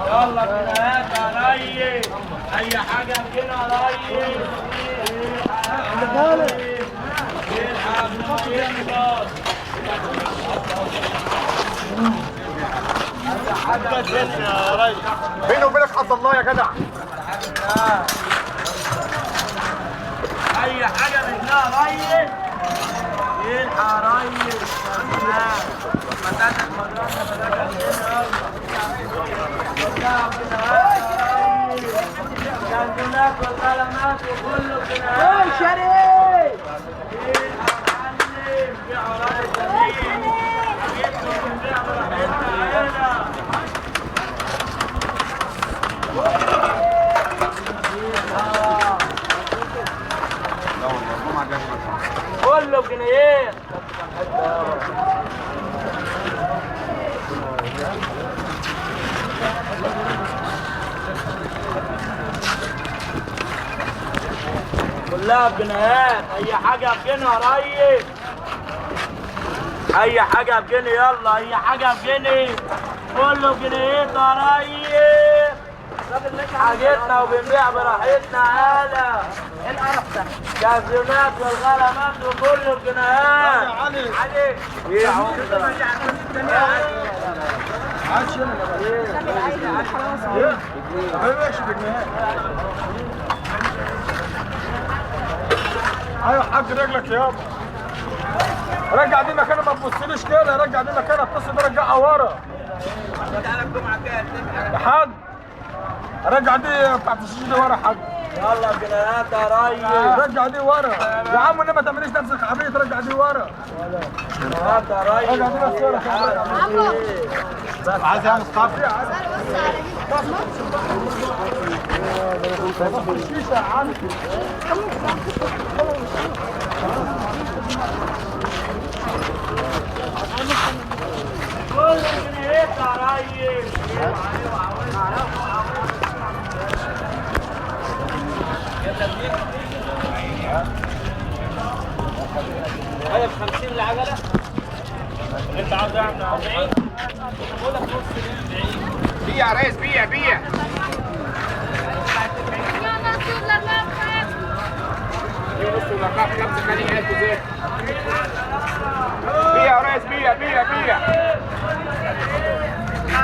يلا جنيهات يا ريس، اي حاجه بجنيه يا ريس. بيني وبينك حظ الله يا جدع. اي حاجه بجنيه يا ريس. يلحق يا ريس. فتاتك مدرسه كنزونات والقلمات وكله جنيهات. يا شريف يلحق معلم في عراض الجميل. حبيبكم بنبيع براحتنا هنا. كله بجنيهات. كلها بجنيهات. اي حاجه بجنيه يا ريس. اي حاجه بجنيه. يلا اي حاجه بجنيه. كله بجنيهات يا ريس. حاجتنا وبنبيع براحتنا. هلا ايه القرف ده؟ كازيونات والغرامات وكله بجنيهات. علي ايه يا عم؟ ايوه حاج رجلك يابا. رجع دي مكانها، ما تبصليش كده. رجع دي مكانها، اتصل بيه رجعها ورا. يا حاج رجع دي بتاعت الشيشه دي ورا يا حاج. يلا بجنيهات يا ريس. رجع دي ورا يا عم. انما ما تعمليش نفسك عبيط. رجع دي ورا. بجنيهات يا ريس. رجع دي بس ورا. عايز يا مصطفى. الشيشه يا عم. كل جنيهات يا ريس. هذا ب 50 العجله. انت عاوز 40؟ بقول لك نص ليه 40. بيع يا ريس. بيع بيع. نص والاربعه بخمسه. خلي هاتوا زيت. بيع يا ريس. بيع بيع بيع.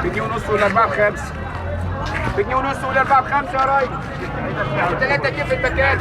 بجنيه ونص والاربعه بخمسه. بجنيه ونص والاربعه بخمسه يا ريس. وثلاثه كيف الباكات.